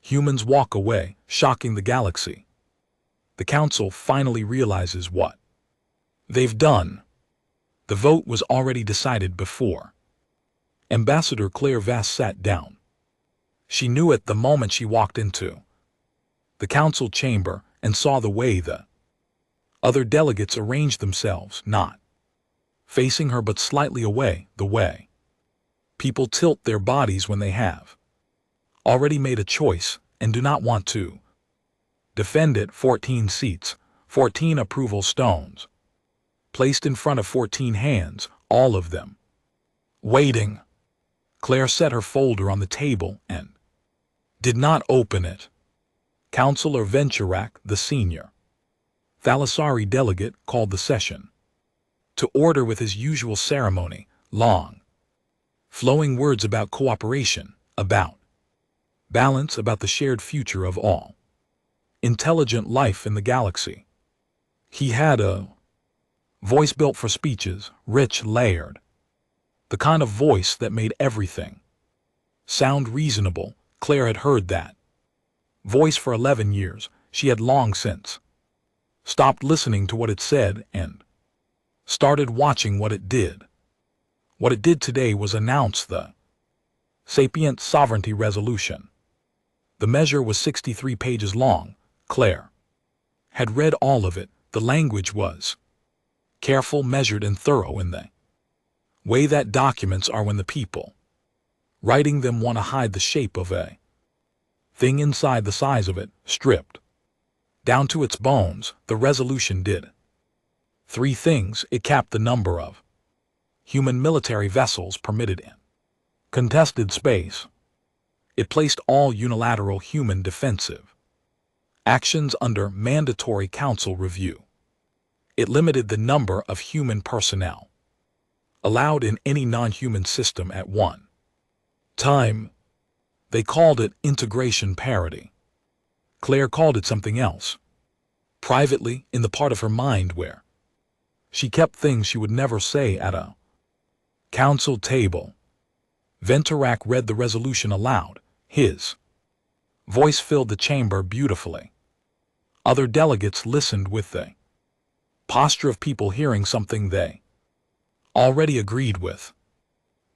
Humans walk away, shocking the galaxy. The Council finally realizes what they've done. The vote was already decided before. Ambassador Claire Vass sat down. She knew it the moment she walked into the council chamber and saw the way the other delegates arranged themselves, not facing her but slightly away, the way people tilt their bodies when they have already made a choice and do not want to defend it. 14 seats, 14 approval stones, placed in front of 14 hands, all of them waiting. Claire set her folder on the table and did not open it. Councillor Venturak, the senior Thalassari delegate, called the session to order with his usual ceremony, long, flowing words about cooperation, about balance, about the shared future of all intelligent life in the galaxy. He had a voice built for speeches, rich, layered, the kind of voice that made everything sound reasonable. Claire had heard that voice for 11 years. She had long since stopped listening to what it said and started watching what it did. What it did today was announce the Sapient Sovereignty Resolution. The measure was 63 pages long. Claire had read all of it. The language was careful, measured, and thorough in the way that documents are when the people writing them want to hide the shape of a thing inside the size of it, stripped down to its bones. The resolution did 3 things. It capped the number of human military vessels permitted in contested space. It placed all unilateral human defensive actions under mandatory council review. It limited the number of human personnel allowed in any non-human system at one time. They called it integration parity. Claire called it something else. Privately, in the part of her mind where she kept things she would never say at a council table, Venturak read the resolution aloud. His voice filled the chamber beautifully. Other delegates listened with the posture of people hearing something they already agreed with.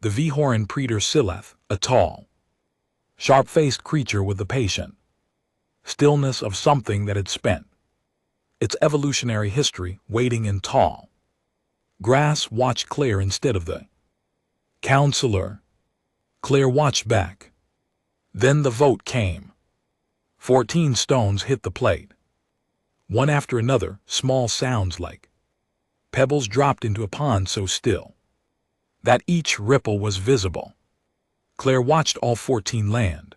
The Vihoran Praetor Sileth, a tall, sharp-faced creature with the patient stillness of something that had spent its evolutionary history waiting in tall grass, watched Claire instead of the counselor. Claire watched back. Then the vote came. 14 stones hit the plate. One after another, small sounds like pebbles dropped into a pond so still that each ripple was visible. Claire watched all 14 land.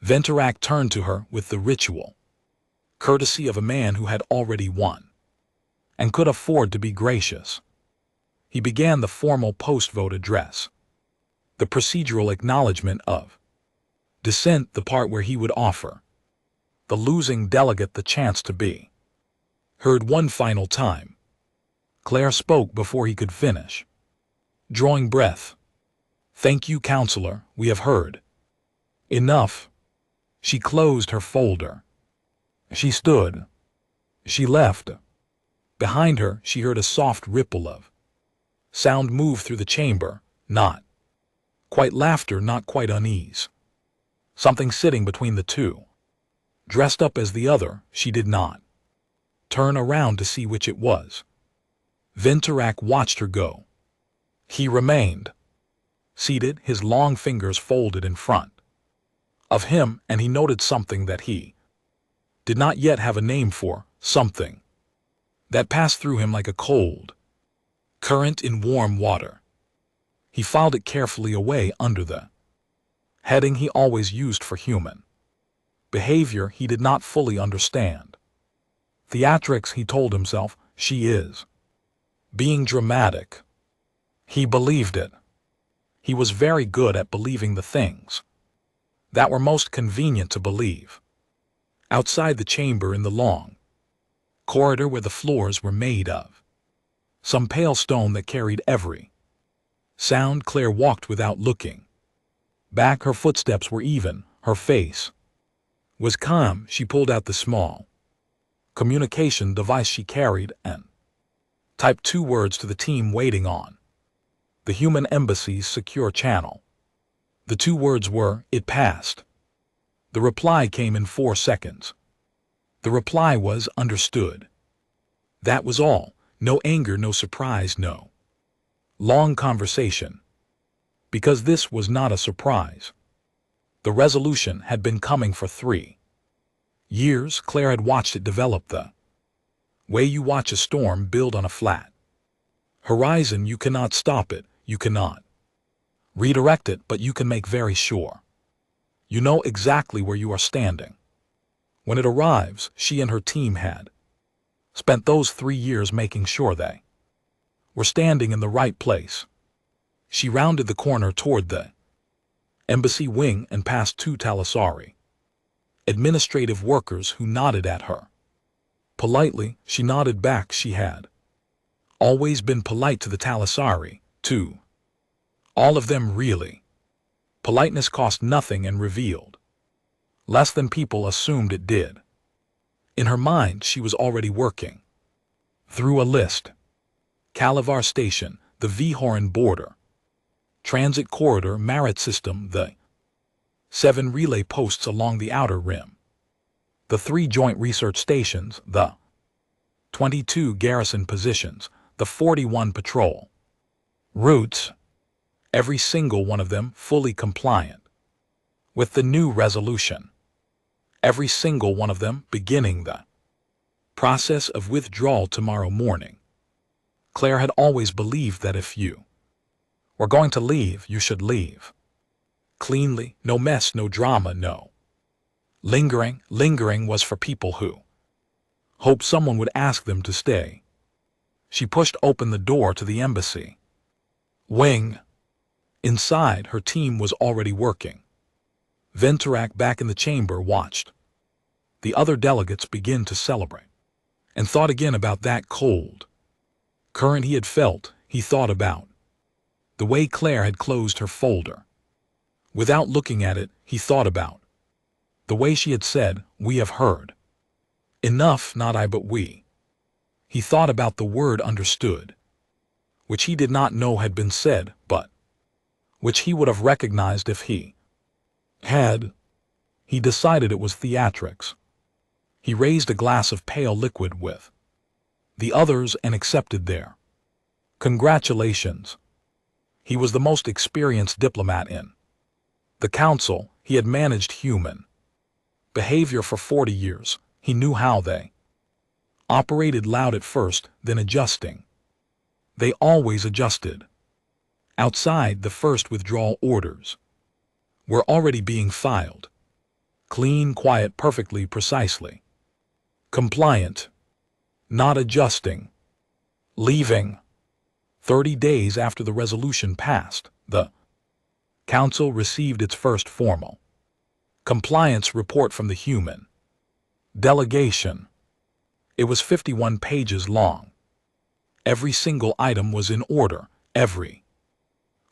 Venturak turned to her with the ritual courtesy of a man who had already won and could afford to be gracious. He began the formal post-vote address, the procedural acknowledgement of dissent, the part where he would offer the losing delegate the chance to be heard one final time. Claire spoke before he could finish, drawing breath. "Thank you, Counselor, we have heard enough." She closed her folder. She stood. She left. Behind her, she heard a soft ripple of sound move through the chamber, not quite laughter, not quite unease. Something sitting between the two. Dressed up as the other, she did not turn around to see which it was. Venturak watched her go. He remained seated, his long fingers folded in front of him, and he noted something that he did not yet have a name for, something that passed through him like a cold current in warm water. He filed it carefully away under the heading he always used for human behavior he did not fully understand. Theatrics, he told himself, she is being dramatic. He believed it. He was very good at believing the things that were most convenient to believe. Outside the chamber, in the long corridor where the floors were made of some pale stone that carried every sound, Claire walked without looking back. Her footsteps were even, her face was calm. She pulled out the small communication device she carried and typed 2 words to the team waiting on the human embassy's secure channel. The 2 words were, "It passed." The reply came in 4 seconds. The reply was, "Understood." That was all. No anger, no surprise, no long conversation. Because this was not a surprise. The resolution had been coming for 3 years. Claire had watched it develop the way you watch a storm build on a flat horizon. You cannot stop it, you cannot redirect it, but you can make very sure you know exactly where you are standing. When it arrives, she and her team had spent those 3 years making sure they were standing in the right place. She rounded the corner toward the embassy wing and passed 2 Talisari administrative workers who nodded at her. Politely, she nodded back. She had always been polite to the Talisari, too. All of them, really. Politeness cost nothing and revealed less than people assumed it did. In her mind, she was already working through a list. Kalivar Station, the Vhoran border, transit corridor, Marat system, the 7 relay posts along the outer rim, the 3 joint research stations, the 22 garrison positions, the 41 patrol routes, every single one of them fully compliant with the new resolution. Every single one of them beginning the process of withdrawal tomorrow morning. Claire had always believed that if you were going to leave, you should leave cleanly, no mess, no drama, no lingering. Lingering was for people who hoped someone would ask them to stay. She pushed open the door to the embassy wing. Inside, her team was already working. Venturak, back in the chamber, watched the other delegates begin to celebrate and thought again about that cold current he had felt. He thought about the way Claire had closed her folder without looking at it. He thought about the way she had said, "We have heard enough, not I but we." He thought about the word "understood," which he did not know had been said, but which he would have recognized if he had. He decided it was theatrics. He raised a glass of pale liquid with the others and accepted their congratulations. He was the most experienced diplomat in the council. He had managed human behavior for 40 years. He knew how they operated, loud at first, then adjusting. They always adjusted. Outside, the first withdrawal orders were already being filed. Clean, quiet, perfectly, precisely compliant. Not adjusting. Leaving. 30 days after the resolution passed, the council received its first formal compliance report from the human delegation. It was 51 pages long. Every single item was in order. Every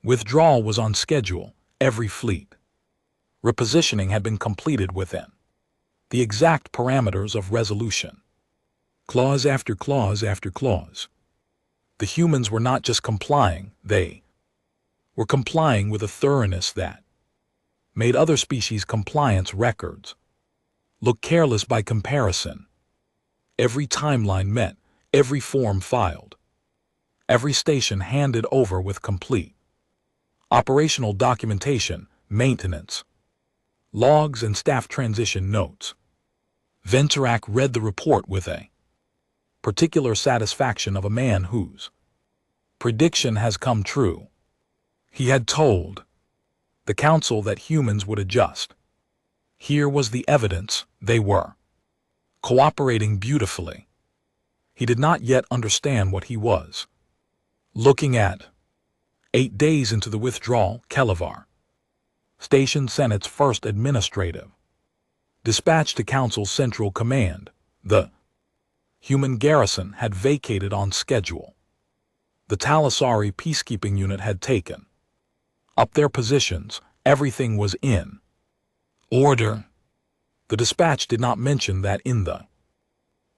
withdrawal was on schedule. Every fleet repositioning had been completed within the exact parameters of resolution. Clause after clause after clause. The humans were not just complying, they were complying with a thoroughness that made other species' compliance records look careless by comparison. Every timeline met, every form filed, every station handed over with complete operational documentation, maintenance logs, and staff transition notes. Venturak read the report with a particular satisfaction of a man whose prediction has come true. He had told the council that humans would adjust. Here was the evidence. They were cooperating beautifully. He did not yet understand what he was looking at. 8 days into the withdrawal, Kalivar Station sent its first administrative dispatch to Council's Central Command. The human garrison had vacated on schedule. The Talisari peacekeeping unit had taken up their positions. Everything was in order. The dispatch did not mention that in the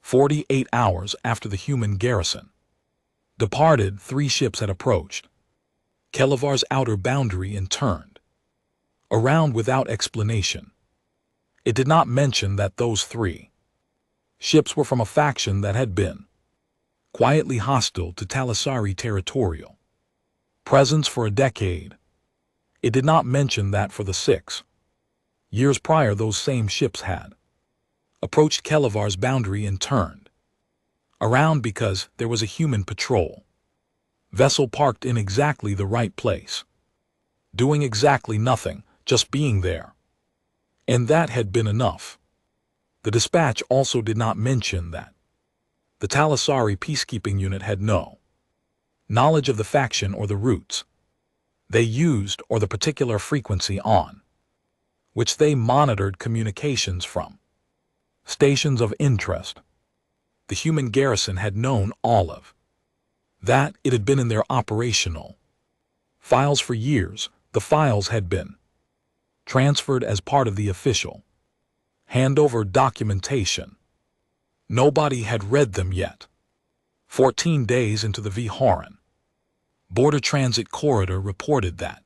48 hours after the human garrison departed, 3 ships had approached Kelevar's outer boundary and turned around without explanation. It did not mention that those 3 ships were from a faction that had been quietly hostile to Talisari territorial presence for a decade. It did not mention that for the 6 years prior those same ships had approached Kelevar's boundary and turned around because there was a human patrol vessel parked in exactly the right place, doing exactly nothing, just being there. And that had been enough. The dispatch also did not mention that the Talisari peacekeeping unit had no knowledge of the faction or the routes they used or the particular frequency on which they monitored communications from stations of interest. The human garrison had known all of that. It had been in their operational files for years. The files had been transferred as part of the official handover documentation. Nobody had read them yet. 14 days into the Vihoran border transit corridor reported that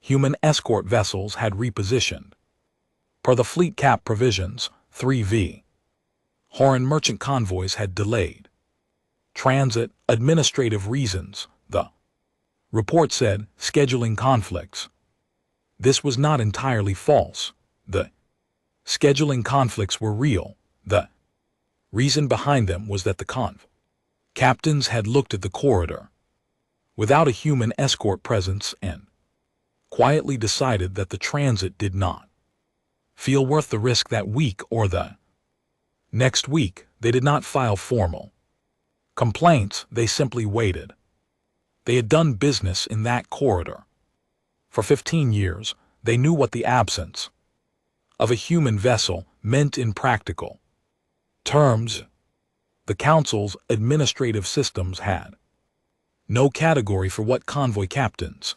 human escort vessels had repositioned. Per the fleet cap provisions, 3 Vihoran merchant convoys had delayed transit, administrative reasons, the report said, scheduling conflicts. This was not entirely false. The scheduling conflicts were real. The reason behind them was that the captains had looked at the corridor without a human escort presence and quietly decided that the transit did not feel worth the risk that week or the next week. They did not file formal complaints, they simply waited. They had done business in that corridor for 15 years. They knew what the absence of a human vessel meant in practical terms. The Council's administrative systems had no category for what convoy captains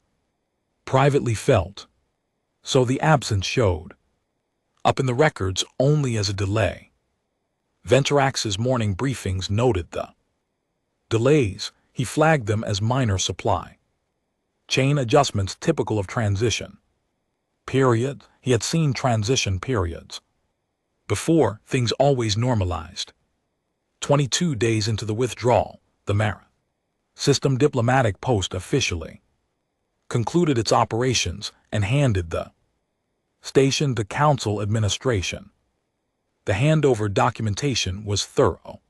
privately felt, so the absence showed up in the records only as a delay. Venturax's morning briefings noted the delays. He flagged them as minor supply chain adjustments typical of transition period. He had seen transition periods before. Things always normalized. 22 days into the withdrawal, the Mara System diplomatic post officially concluded its operations and handed the station to Council administration. The handover documentation was thorough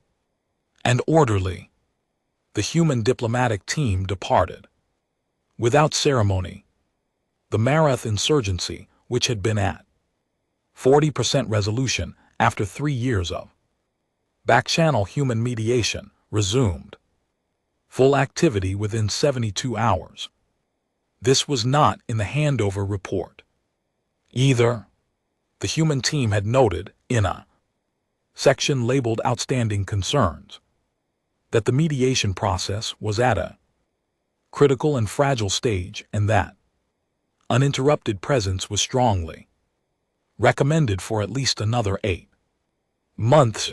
and orderly. The human diplomatic team departed without ceremony. The Marath insurgency, which had been at 40% resolution after 3 years of back-channel human mediation, resumed full activity within 72 hours. This was not in the handover report either. The human team had noted in a section labeled Outstanding Concerns that the mediation process was at a critical and fragile stage and that uninterrupted presence was strongly recommended for at least another 8 months.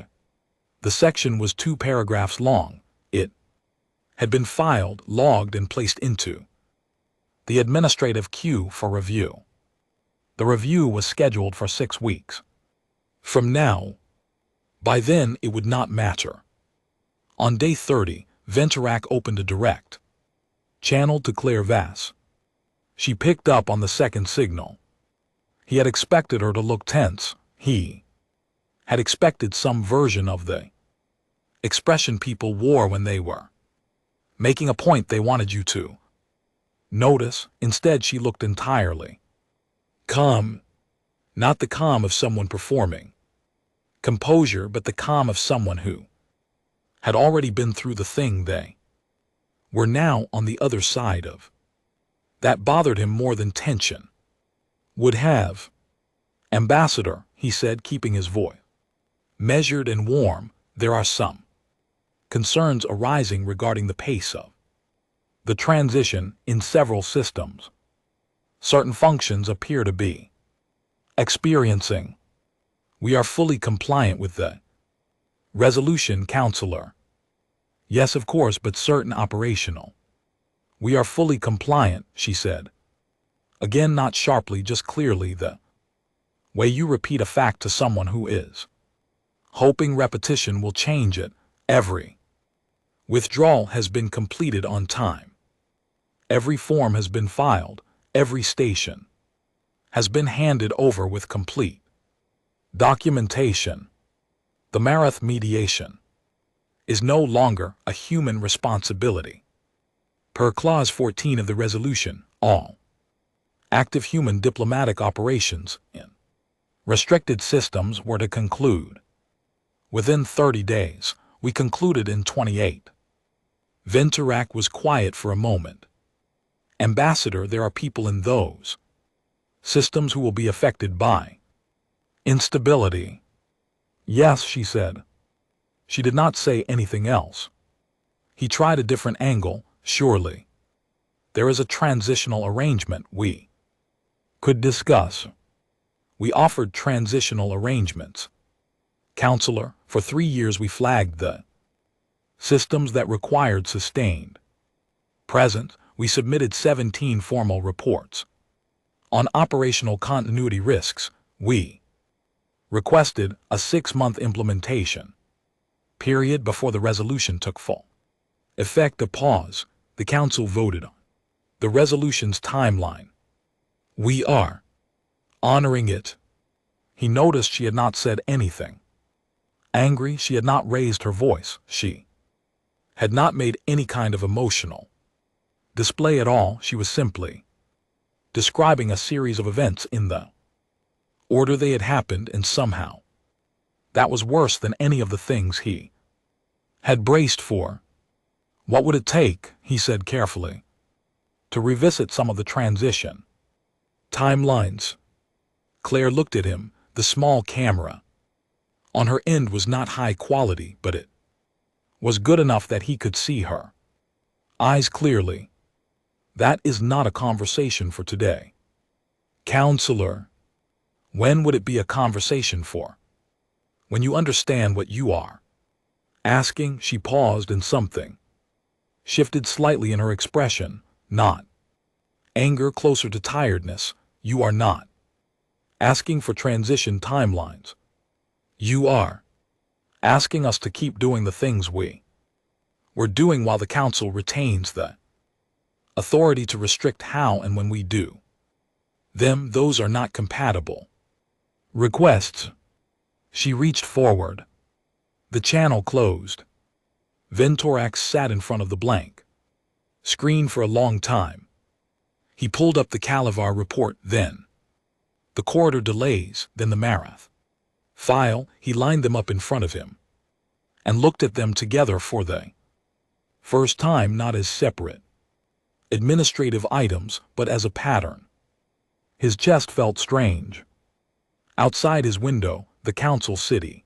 The section was 2 paragraphs long. It had been filed, logged, and placed into the administrative queue for review. The review was scheduled for 6 weeks from now. By then, it would not matter. On day 30, Venturac opened a direct channel to Claire Vass. She picked up on the second signal. He had expected her to look tense. He had expected some version of the expression people wore when they were making a point they wanted you to notice. Instead, she looked entirely calm. Not the calm of someone performing composure, but the calm of someone who had already been through the thing they were now on the other side of. That bothered him more than tension would have. Ambassador, he said, keeping his voice measured and warm, there are some concerns arising regarding the pace of the transition in several systems. Certain functions appear to be experiencing We are fully compliant with the resolution, Counselor. Yes, of course, but certain operational. We are fully compliant, she said. Again, not sharply, just clearly, the way you repeat a fact to someone who is hoping repetition will change it. Every withdrawal has been completed on time. Every form has been filed. Every station has been handed over with complete documentation. The Marath mediation is no longer a human responsibility. Per Clause 14 of the resolution, all active human diplomatic operations in restricted systems were to conclude within 30 days. We concluded in 28. Venturak was quiet for a moment. Ambassador, there are people in those systems who will be affected by instability. Yes, she said. She did not say anything else. He tried a different angle. Surely there is a transitional arrangement we could discuss. We offered transitional arrangements. Counselor, for 3 years we flagged the systems that required sustained presence. We submitted 17 formal reports. On operational continuity risks, we requested a 6-month implementation period before the resolution took full effect. A pause. The Council voted on the resolution's timeline. We are honoring it. He noticed she had not said anything. Angry, she had not raised her voice. She had not made any kind of emotional display at all. She was simply describing a series of events in the order they had happened, and somehow that was worse than any of the things he had braced for. What would it take, he said carefully, to revisit some of the transition timelines? Claire looked at him. The small camera on her end was not high quality, but it was good enough that he could see her eyes clearly. That is not a conversation for today. Counselor, when would it be a conversation for? When you understand what you are asking. She paused, and something shifted slightly in her expression. Not anger, closer to tiredness. You are not asking for transition timelines. You are asking us to keep doing the things we were doing while the Council retains the authority to restrict how and when we do them. Those are not compatible requests. She reached forward. The channel closed. Venturak sat in front of the blank screen for a long time. He pulled up the Kalavar report, then the corridor delays, then the Marath file. He lined them up in front of him and looked at them together for the first time, not as separate administrative items, but as a pattern. His chest felt strange. Outside his window, the Council city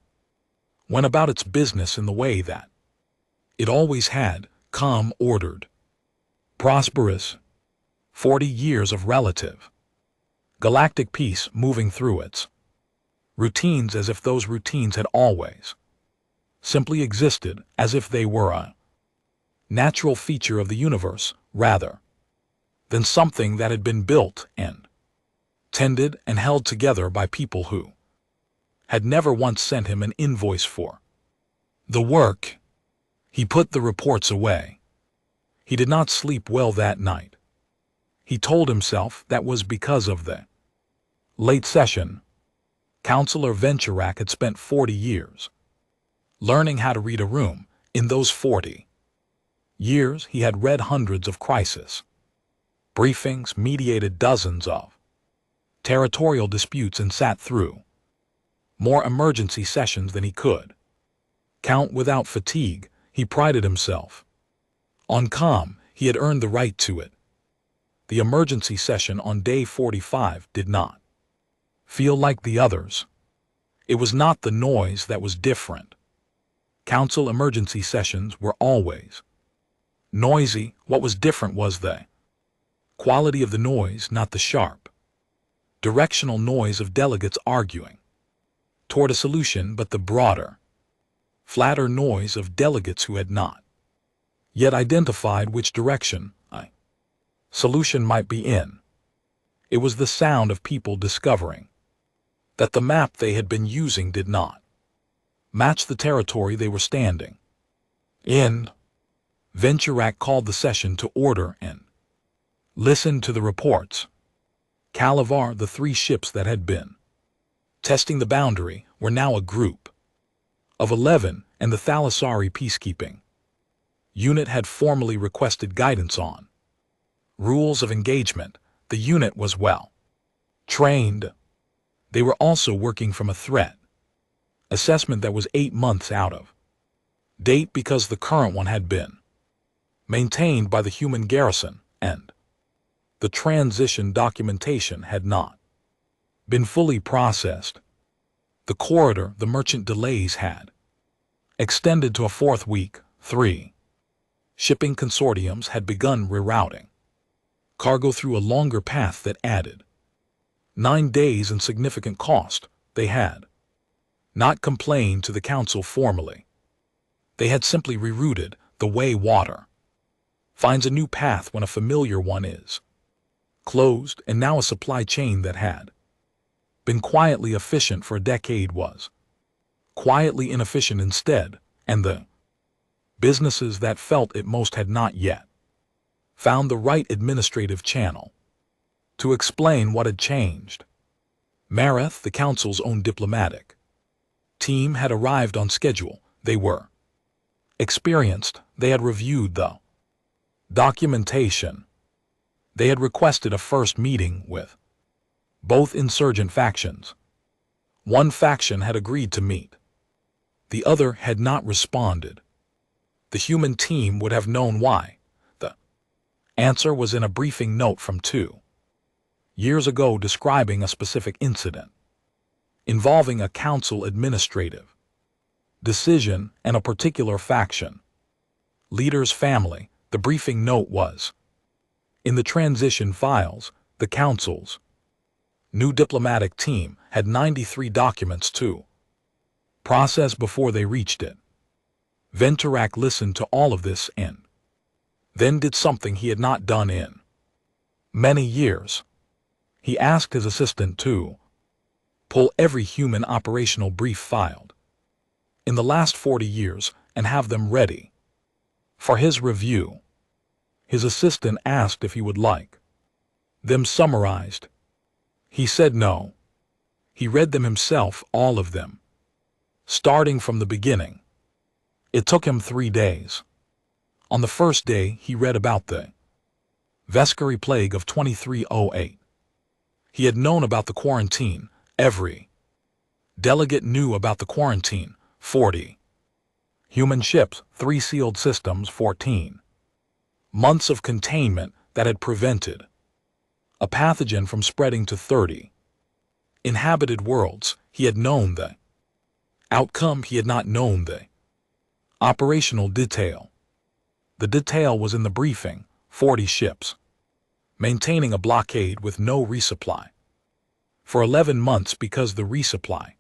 went about its business in the way that it always had, calm, ordered, prosperous. 40 years of relative galactic peace moving through its routines, as if those routines had always simply existed, as if they were a natural feature of the universe rather than something that had been built and tended and held together by people who had never once sent him an invoice for the work. He put the reports away. He did not sleep well that night. He told himself that was because of the late session. Counselor Venturak had spent 40 years learning how to read a room. In those 40 years, he had read hundreds of crisis briefings, mediated dozens of territorial disputes, and sat through more emergency sessions than he could count without fatigue. He prided himself on calm. He had earned the right to it. The emergency session on day 45 did not feel like the others. It was not the noise that was different. Council emergency sessions were always noisy. What was different was the quality of the noise, not the sharp, directional noise of delegates arguing toward a solution, but the broader, flatter noise of delegates who had not yet identified which direction a solution might be in. It was the sound of people discovering that the map they had been using did not match the territory they were standing in. Venturak called the session to order and listened to the reports. Kalavar, the 3 ships that had been testing the boundary, were now a group of 11, and the Thalassari peacekeeping unit had formally requested guidance on rules of engagement. The unit was well trained. They were also working from a threat assessment that was 8 months out of date because the current one had been maintained by the human garrison, and the transition documentation had not been fully processed. The corridor, the merchant delays had extended to a 4th week. 3 shipping consortiums had begun rerouting cargo through a longer path that added 9 days and significant cost. They had not complained to the council formally. They had simply rerouted the way water finds a new path when a familiar one is closed, and now a supply chain that had been quietly efficient for a decade was quietly inefficient instead, and the businesses that felt it most had not yet found the right administrative channel to explain what had changed. Mareth, the council's own diplomatic team, had arrived on schedule. They were experienced. They had reviewed the documentation. They had requested a first meeting with both insurgent factions. One faction had agreed to meet. The other had not responded. The human team would have known why. The answer was in a briefing note from 2 years ago describing a specific incident involving a council administrative decision and a particular faction leader's family. The briefing note was in the transition files. The council's new diplomatic team had 93 documents to process before they reached it. Venturak listened to all of this and then did something he had not done in many years. He asked his assistant to pull every human operational brief filed in the last 40 years and have them ready for his review. His assistant asked if he would like them summarized. He said no. He read them himself, all of them, starting from the beginning. It took him 3 days. On the first day, he read about the Veskari plague of 2308. He had known about the quarantine. Every delegate knew about the quarantine. 40 human ships, 3 sealed systems, 14 months of containment that had prevented a pathogen from spreading to 30 inhabited worlds. He had known the outcome. He had not known the operational detail. The detail was in the briefing. 40 ships maintaining a blockade with no resupply for 11 months because the resupply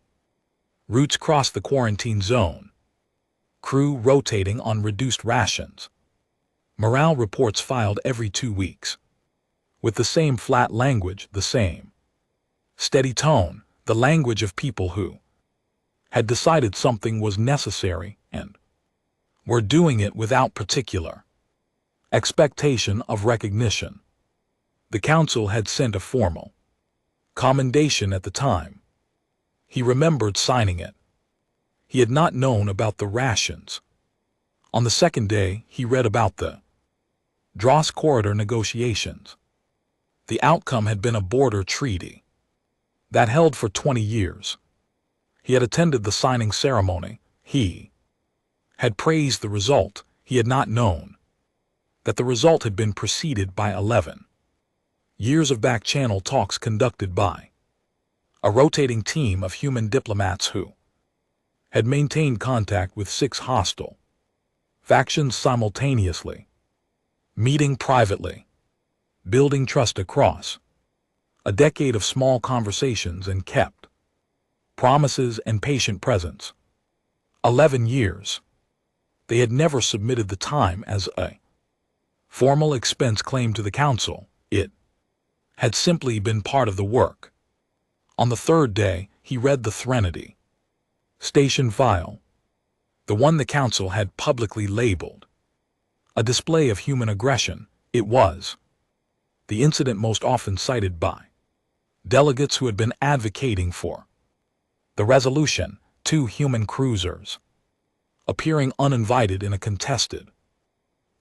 routes crossed the quarantine zone. Crew rotating on reduced rations. Morale reports filed every 2 weeks. With the same flat language, the same steady tone, the language of people who had decided something was necessary and were doing it without particular expectation of recognition. The council had sent a formal commendation at the time. He remembered signing it. He had not known about the rations. On the second day, he read about the Dross corridor negotiations. The outcome had been a border treaty that held for 20 years. He had attended the signing ceremony. He had praised the result. He had not known that the result had been preceded by 11 years of back-channel talks conducted by a rotating team of human diplomats who had maintained contact with 6 hostile factions simultaneously, meeting privately, building trust across a decade of small conversations, and kept promises and patient presence. 11 years. They had never submitted the time as a formal expense claim to the council. It had simply been part of the work. On the third day, he read the Threnody station file, the one the council had publicly labeled a display of human aggression. It was the incident most often cited by delegates who had been advocating for the resolution. 2 human cruisers appearing uninvited in a contested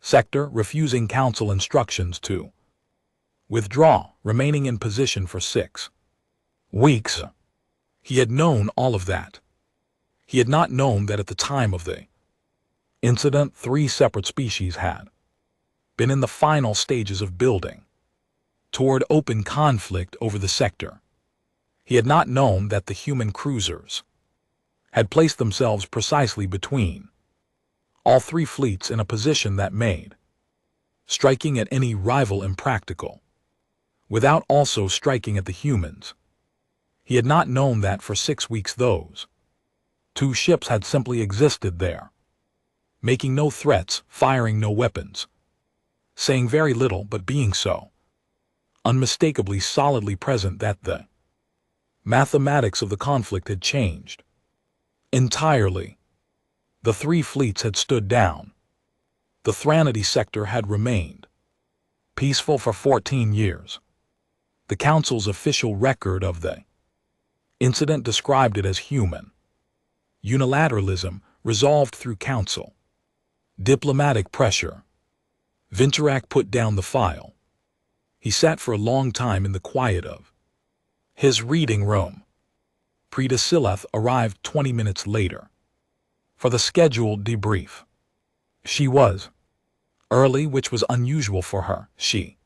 sector, refusing council instructions to withdraw, remaining in position for 6 weeks. He had known all of that. He had not known that at the time of the incident, 3 separate species had been in the final stages of building toward open conflict over the sector. He had not known that the human cruisers had placed themselves precisely between all 3 fleets in a position that made striking at any rival impractical, without also striking at the humans. He had not known that for 6 weeks those 2 ships had simply existed there, making no threats, firing no weapons, saying very little but being so unmistakably solidly present that the mathematics of the conflict had changed entirely. The 3 fleets had stood down. The Threnody sector had remained peaceful for 14 years. The Council's official record of the incident described it as human unilateralism resolved through Council diplomatic pressure. Venturac put down the file. He sat for a long time in the quiet of his reading room. Preeta Silath arrived 20 minutes later for the scheduled debrief. She was early, which was unusual for her. She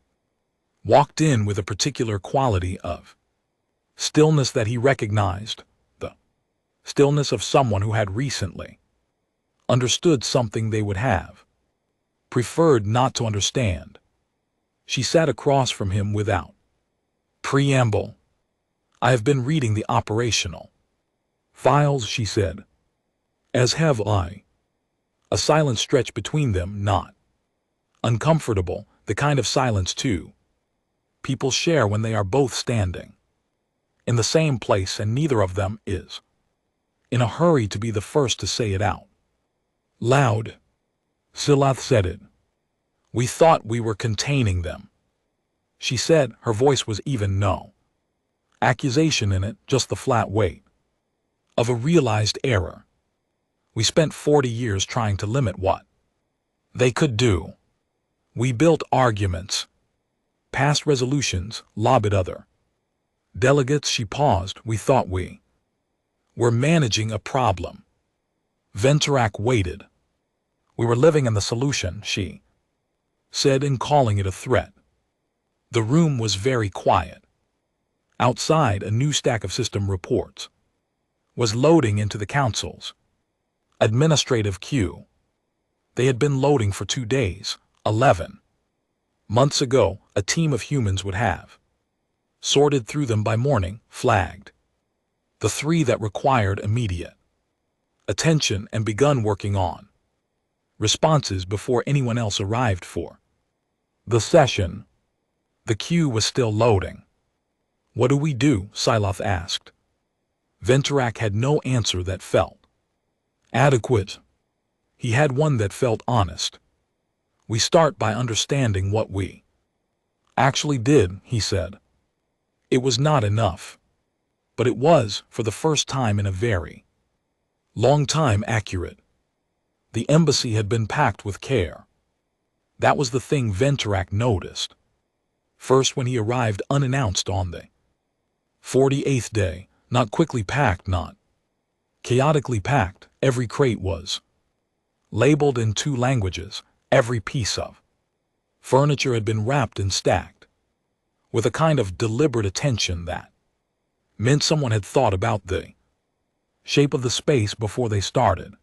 walked in with a particular quality of stillness that he recognized, the stillness of someone who had recently understood something they would have preferred not to understand. She sat across from him without preamble. "I have been reading the operational files," she said. "As have I." A silence stretched between them, not uncomfortable, the kind of silence two people share when they are both standing in the same place and neither of them is in a hurry to be the first to say it out loud. Silath said it. "We thought we were containing them," she said. Her voice was even, no accusation in it, just the flat weight of a realized error. "We spent 40 years trying to limit what they could do. We built arguments, passed resolutions, lobbied other delegates." She paused. "We thought we were managing a problem." Venturac waited. "We were living in the solution," she said, in calling it a threat. The room was very quiet. Outside, a new stack of system reports was loading into the Council's administrative queue. They had been loading for 2 days. 11 months ago, a team of humans would have sorted through them by morning, flagged the 3 that required immediate attention, and begun working on responses before anyone else arrived for the session. The queue was still loading. "What do we do?" Silath asked. Venturac had no answer that felt adequate. He had one that felt honest. "We start by understanding what we actually did," he said. It was not enough, but it was, for the first time in a very long time, accurate. The embassy had been packed with care. That was the thing Venturac noticed first when he arrived unannounced on the 48th day. Not quickly packed, not chaotically packed. Every crate was labeled in 2 languages. Every piece of furniture had been wrapped and stacked with a kind of deliberate attention that meant someone had thought about the shape of the space before they started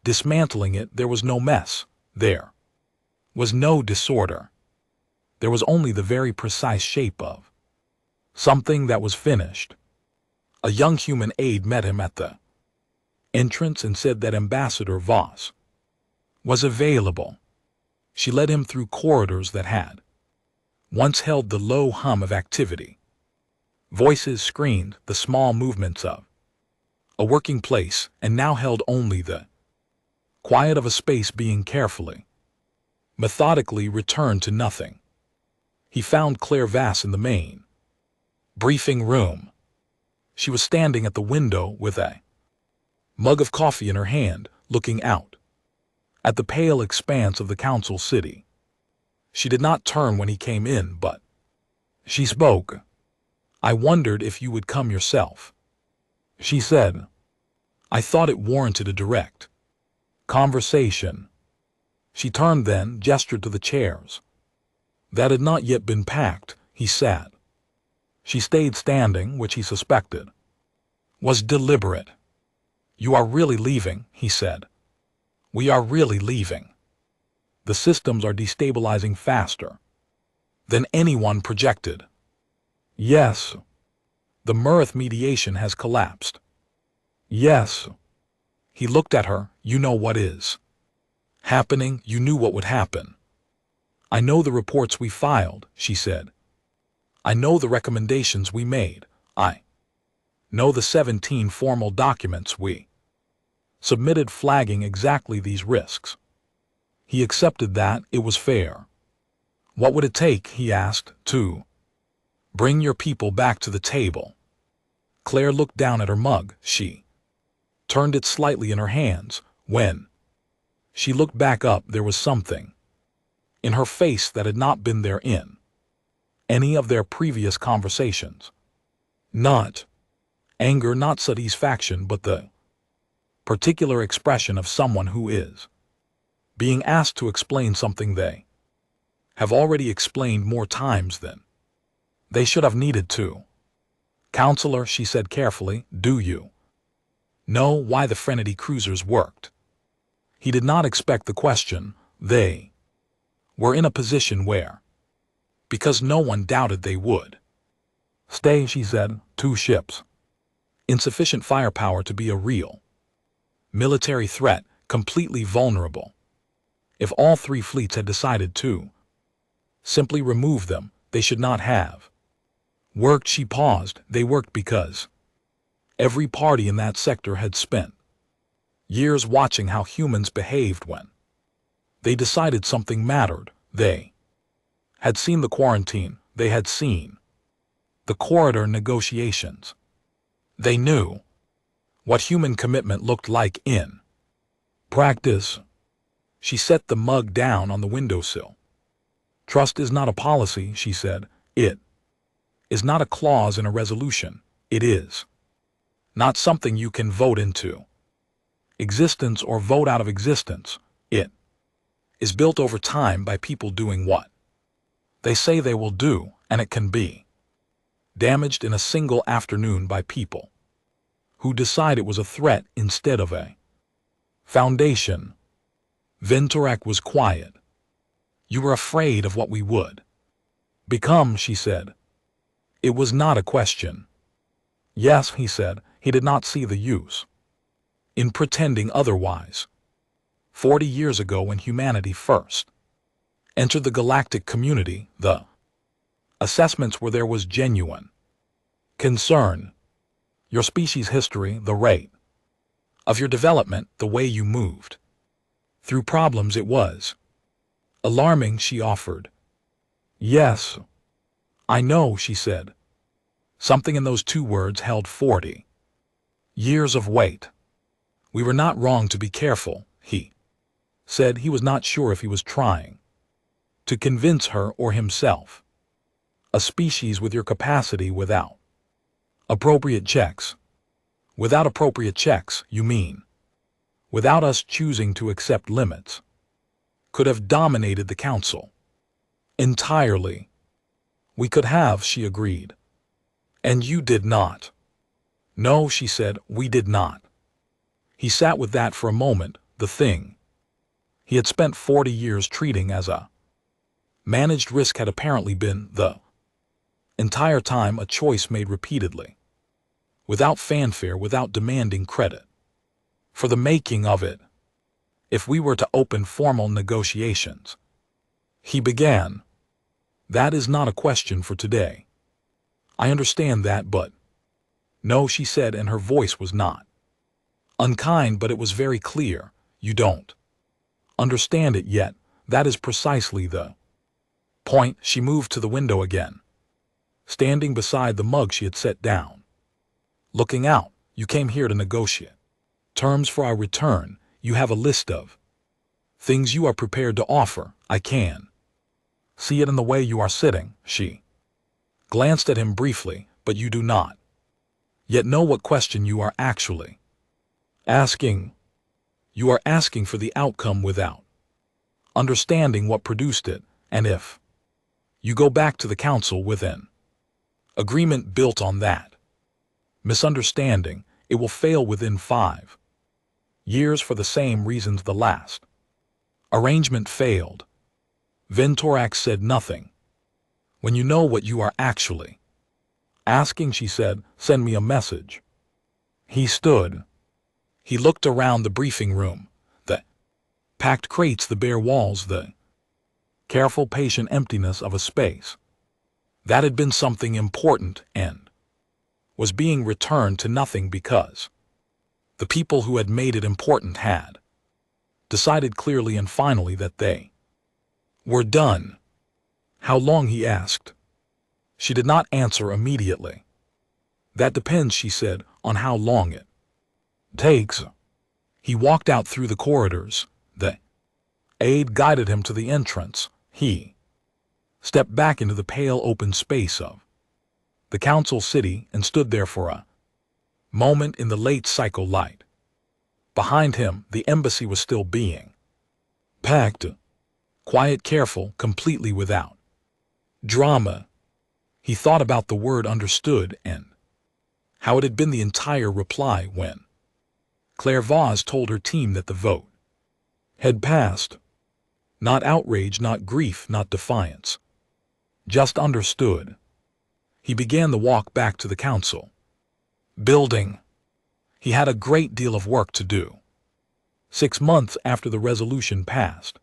dismantling it. There was no mess. There was no disorder. There was only the very precise shape of something that was finished. A young human aide met him at the entrance and said that Ambassador Voss was available. She led him through corridors that had once held the low hum of activity. Voices screamed the small movements of a working place, and now held only the quiet of a space being carefully, methodically returned to nothing. He found Claire Vass in the main briefing room. She was standing at the window with a mug of coffee in her hand, looking out at the pale expanse of the council city. She did not turn when he came in, but she spoke. "I wondered if you would come yourself," she said. "I thought it warranted a direct conversation." She turned then, gestured to the chairs that had not yet been packed. He sat. She stayed standing, which he suspected was deliberate. "You are really leaving," he said. "We are really leaving. The systems are destabilizing faster than anyone projected. Yes. The Mirth mediation has collapsed. Yes." He looked at her. "You know what is happening. You knew what would happen." "I know the reports we filed," she said. "I know the recommendations we made. I know the 17 formal documents we submitted flagging exactly these risks." He accepted that. It was fair. "What would it take," he asked, "to bring your people back to the table?" Claire looked down at her mug. She turned it slightly in her hands. When she looked back up, there was something in her face that had not been there in any of their previous conversations. Not anger, not satisfaction, but the particular expression of someone who is being asked to explain something they have already explained more times than they should have needed to. "Counselor," she said carefully, "do you know why the Frenity cruisers worked?" He did not expect the question. They were in a position where, because no one doubted they would stay, she said, 2 ships. Insufficient firepower to be a real military threat, completely vulnerable. If all 3 fleets had decided to simply remove them, they should not have worked. She paused. They worked because every party in that sector had spent years watching how humans behaved when they decided something mattered. They had seen the quarantine. They had seen the corridor negotiations. They knew what human commitment looked like in practice. She set the mug down on the windowsill. "Trust is not a policy," she said. "It is not a clause in a resolution. It is not something you can vote into existence or vote out of existence. It is built over time by people doing what they say they will do, and it can be damaged in a single afternoon by people who decide it was a threat instead of a foundation." Vintorak was quiet. "You were afraid of what we would become," she said. It was not a question. "Yes," he said. He did not see the use in pretending otherwise. 40 years ago, when humanity first entered the galactic community, the assessments were there was genuine concern. Your species' history, the rate of your development, the way you moved through problems, it was alarming," she offered. "Yes, I know," she said. Something in those 2 words held 40 years of weight. "We were not wrong to be careful," he said. He was not sure if he was trying to convince her or himself. "A species with your capacity without appropriate checks." "Without appropriate checks, you mean?" "Without us choosing to accept limits. Could have dominated the council entirely." "We could have," she agreed. "And you did not." "No," she said, "we did not." He sat with that for a moment. The thing he had spent 40 years treating as a managed risk had apparently been, the entire time, a choice made repeatedly without fanfare, without demanding credit for the making of it. If we were to open formal negotiations, he began. That is not a question for today. I understand that, but... No, she said, and her voice was not unkind, but it was very clear. You don't understand it yet. That is precisely the point. She moved to the window again, standing beside the mug she had set down, looking out. You came here to negotiate terms for our return. You have a list of things you are prepared to offer. I can see it in the way you are sitting. She glanced at him briefly. But you do not yet know what question you are actually asking. You are asking for the outcome without understanding what produced it, and if you go back to the council with an agreement built on that misunderstanding, it will fail within 5 years for the same reasons the last arrangement failed. Ventorax said nothing. When you know what you are actually asking, she said, send me a message. He stood. He looked around the briefing room, the packed crates, the bare walls, the careful, patient emptiness of a space that had been something important and was being returned to nothing because the people who had made it important had decided clearly and finally that they were done. How long, he asked. She did not answer immediately. That depends, she said, on how long it takes. He walked out through the corridors. The aide guided him to the entrance. He stepped back into the pale open space of the council city and stood there for a moment in the late cycle light. Behind him, the embassy was still being packed. Quiet, careful, completely without drama. He thought about the word understood and how it had been the entire reply when Claire Vaz told her team that the vote had passed. Not outrage, not grief, not defiance. Just understood. He began the walk back to the council building. He had a great deal of work to do. 6 months after the resolution passed,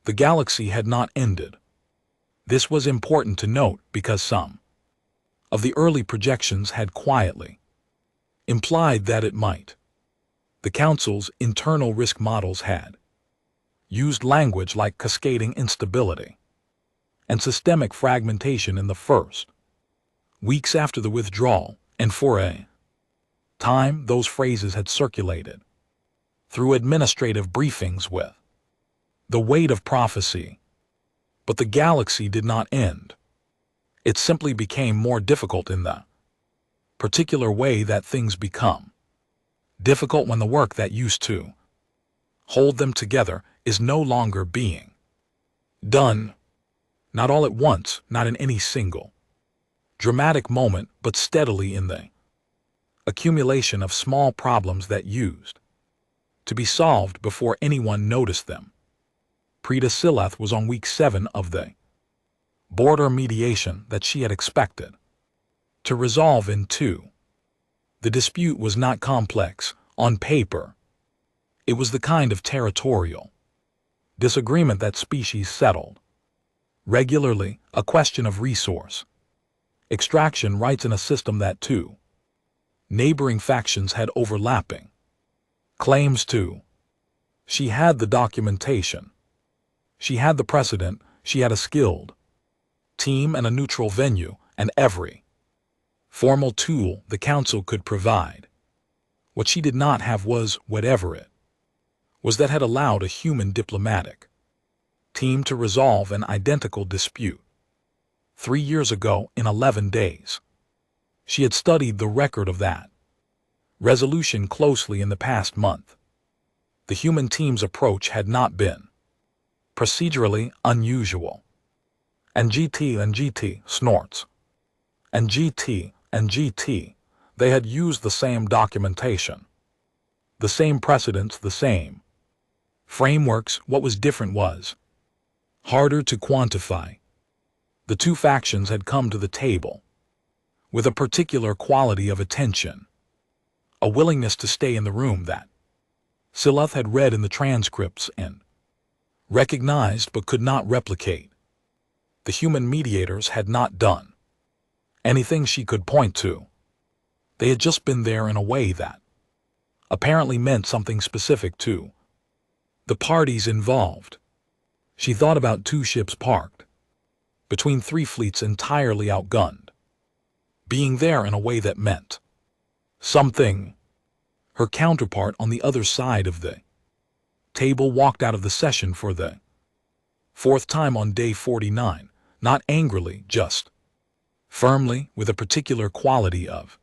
the galaxy had not ended. This was important to note because some of the early projections had quietly implied that it might. The Council's internal risk models had used language like cascading instability and systemic fragmentation in the first weeks after the withdrawal, and for a time those phrases had circulated through administrative briefings with the weight of prophecy. But the galaxy did not end. It simply became more difficult in the particular way that things become difficult when the work that used to hold them together is no longer being done. Not all at once, not in any single dramatic moment, but steadily in the accumulation of small problems that used to be solved before anyone noticed them. Preeta Silath was on week 7 of the border mediation that she had expected to resolve in 2. The dispute was not complex on paper. It was the kind of territorial disagreement that species settled regularly, a question of resource extraction rights in a system that 2 neighboring factions had overlapping claims to. She had the documentation. She had the precedent. She had a skilled team and a neutral venue, and every formal tool the council could provide. What she did not have was whatever it was that had allowed a human diplomatic team to resolve an identical dispute 3 years ago in 11 days. She had studied the record of that resolution closely in the past month. The human team's approach had not been procedurally unusual. And GT snorts. And GT, they had used the same documentation, the same precedents, the same frameworks. What was different was harder to quantify. The 2 factions had come to the table with a particular quality of attention, a willingness to stay in the room that Sileth had read in the transcripts and recognized but could not replicate. The human mediators had not done anything she could point to. They had just been there in a way that apparently meant something specific to the parties involved. She thought about 2 ships parked between 3 fleets entirely outgunned, being there in a way that meant something. Her counterpart on the other side of the table walked out of the session for the 4th time on day 49, not angrily, just firmly, with a particular quality of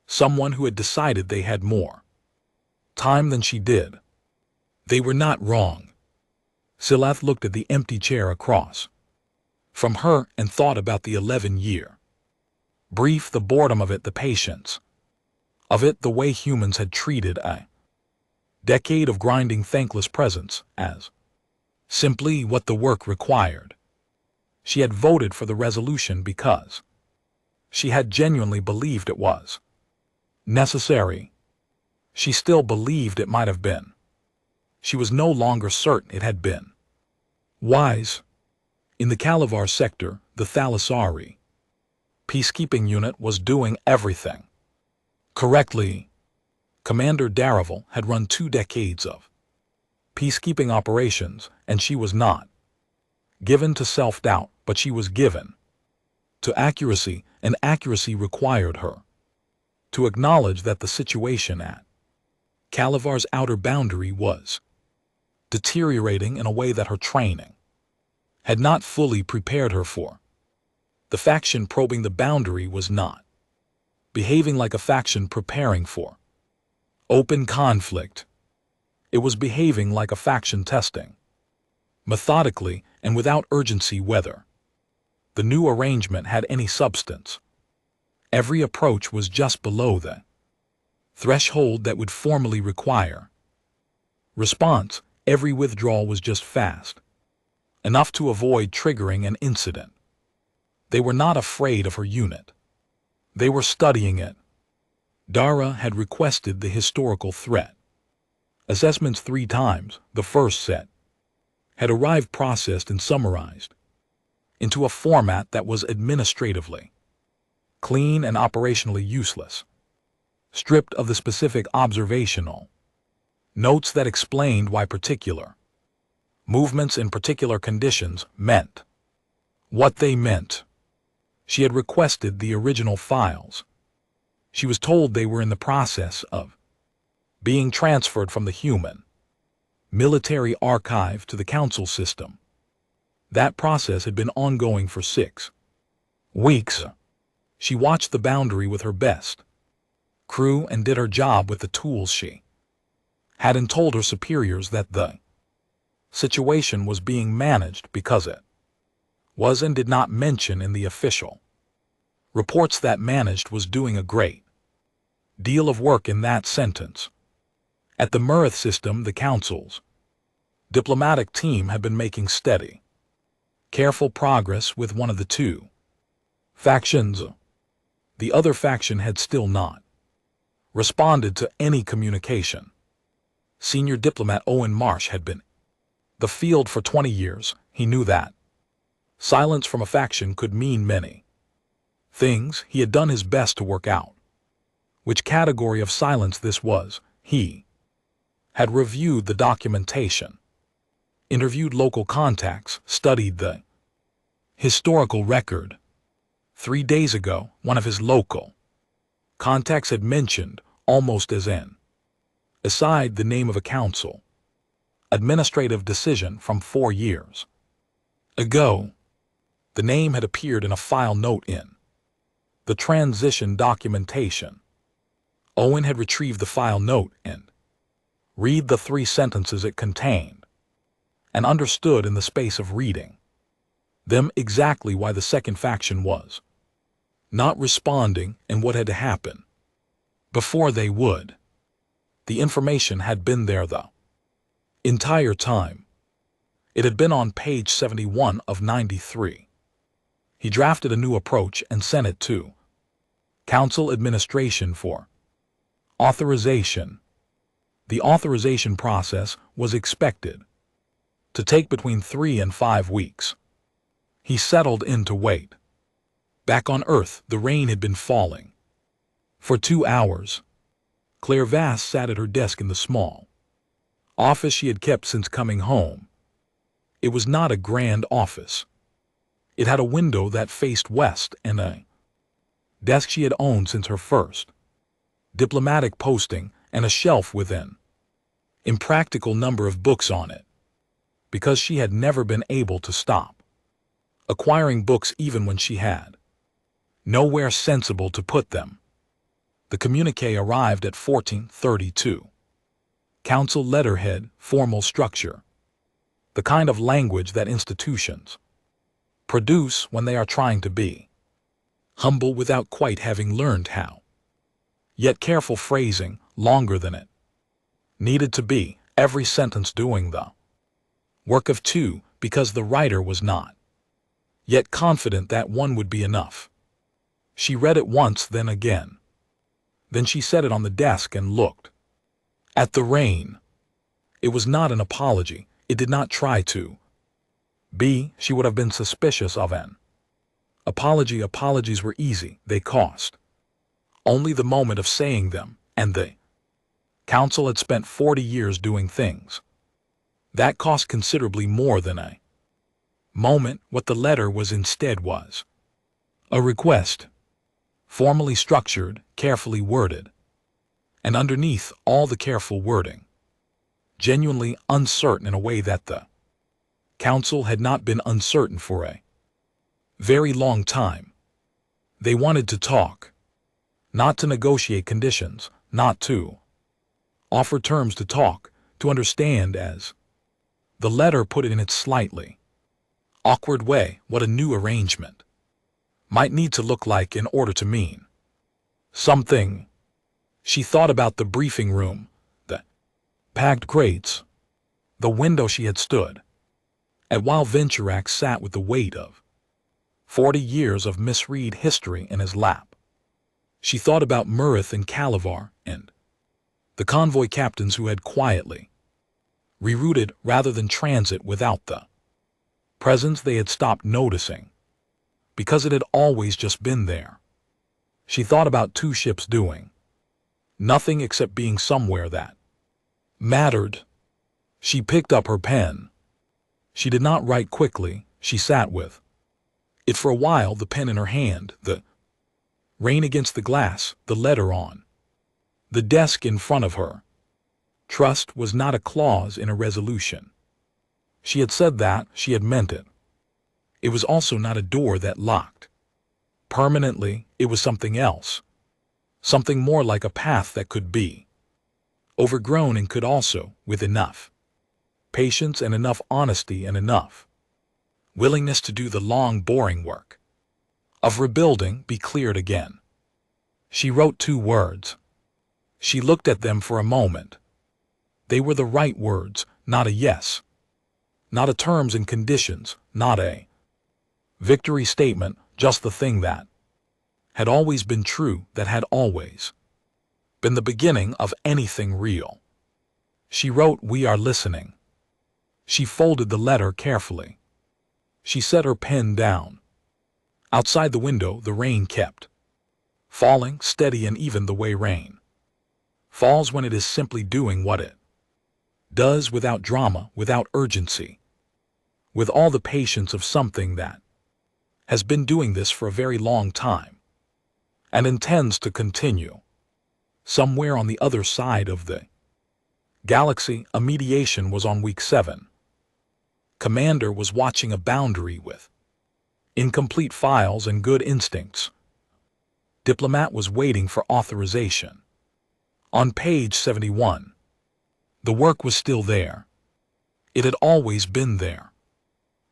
someone who had decided they had more time than she did. They were not wrong. Sileth looked at the empty chair across from her and thought about the 11-year brief, the boredom of it, the patience of it, the way humans had treated a decade of grinding thankless presence as simply what the work required. She had voted for the resolution because she had genuinely believed it was necessary. She still believed it might have been. She was no longer certain it had been wise. In the Kalavar sector, the Thalassari peacekeeping unit was doing everything correctly. Commander Daravel had run 2 decades of peacekeeping operations, and she was not given to self-doubt, but she was given to accuracy, and accuracy required her to acknowledge that the situation at Kalavar's outer boundary was deteriorating in a way that her training had not fully prepared her for. The faction probing the boundary was not behaving like a faction preparing for open conflict. It was behaving like a faction testing methodically and without urgency whether the new arrangement had any substance. Every approach was just below the threshold that would formally require response. Every withdrawal was just fast enough to avoid triggering an incident. They were not afraid of her unit. They were studying it. Dara had requested the historical threat assessments 3 times. The first set had arrived processed and summarized into a format that was administratively clean and operationally useless, stripped of the specific observational notes that explained why particular movements in particular conditions meant what they meant. She had requested the original files. She was told they were in the process of being transferred from the human military archive to the council system. That process had been ongoing for 6 weeks. She watched the boundary with her best crew and did her job with the tools she had, and told her superiors that the situation was being managed because it was, and did not mention in the official reports that managed was doing a great deal of work in that sentence. At the Murith system, the council's diplomatic team had been making steady, careful progress with one of the 2 factions. The other faction had still not responded to any communication. Senior diplomat Owen Marsh had been the field for 20 years. He knew that silence from a faction could mean many things. He had done his best to work out which category of silence this was. He had reviewed the documentation, interviewed local contacts, studied the historical record. 3 days ago, one of his local contacts had mentioned, almost as an aside, the name of a council administrative decision from 4 years ago. The name had appeared in a file note in the transition documentation. Owen had retrieved the file note and read the 3 sentences it contained, and understood in the space of reading them exactly why the second faction was not responding and what had to happen before they would. The information had been there the entire time. It had been on page 71 of 93. He drafted a new approach and sent it to Council Administration for Authorization. The authorization process was expected to take between 3 and 5 weeks. He settled in to wait. Back on Earth, the rain had been falling. For 2 hours, Claire Vass sat at her desk in the small office she had kept since coming home. It was not a grand office. It had a window that faced west and a desk she had owned since her first diplomatic posting and a shelf with an impractical number of books on it, because she had never been able to stop acquiring books even when she had nowhere sensible to put them. The communique arrived at 14:32. Council letterhead, formal structure. The kind of language that institutions produce when they are trying to be humble without quite having learned how. Yet careful phrasing, longer than it needed to be, every sentence doing the work of two, because the writer was not yet confident that one would be enough. She read it once, then again. Then she set it on the desk and looked at the rain. It was not an apology. It did not try to be. She would have been suspicious of an apology. Apologies were easy. They cost only the moment of saying them, and the council had spent 40 years doing things that cost considerably more than a moment. What the letter was instead was a request, formally structured, carefully worded, and underneath all the careful wording, genuinely uncertain in a way that the council had not been uncertain for a very long time. They wanted to talk, not to negotiate conditions, not to offer terms, to talk, to understand, as the letter put it in its slightly awkward way, what a new arrangement might need to look like in order to mean something. She thought about the briefing room, the packed crates, the window she had stood at while Venturac sat with the weight of 40 years of misread history in his lap. She thought about Murrith and Calavar and the convoy captains who had quietly rerouted rather than transit without the presence they had stopped noticing, because it had always just been there. She thought about 2 ships doing nothing except being somewhere that mattered. She picked up her pen. She did not write quickly. She sat with it for a while, the pen in her hand, the rain against the glass, the letter on the desk in front of her. Trust was not a clause in a resolution. She had said that, she had meant it. It was also not a door that locked permanently. It was something else, something more like a path that could be overgrown and could also, with enough patience and enough honesty and enough willingness to do the long, boring work of rebuilding, be cleared again. She wrote 2 words. She looked at them for a moment. They were the right words, not a yes, not a terms and conditions, not a victory statement, just the thing that had always been true, that had always been the beginning of anything real. She wrote, "We are listening." She folded the letter carefully. She set her pen down. Outside the window, the rain kept falling, steady and even, the way rain falls when it is simply doing what it does, without drama, without urgency, with all the patience of something that has been doing this for a very long time and intends to continue. Somewhere on the other side of the galaxy, a mediation was on week 7. Commander was watching a boundary with incomplete files and good instincts. Diplomat was waiting for authorization. On page 71, the work was still there. It had always been there.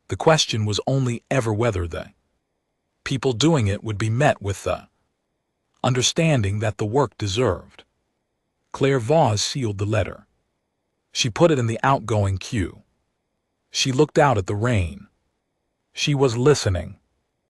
The question was only ever whether the people doing it would be met with the understanding that the work deserved. Claire Vass sealed the letter. She put it in the outgoing queue. She looked out at the rain. She was listening.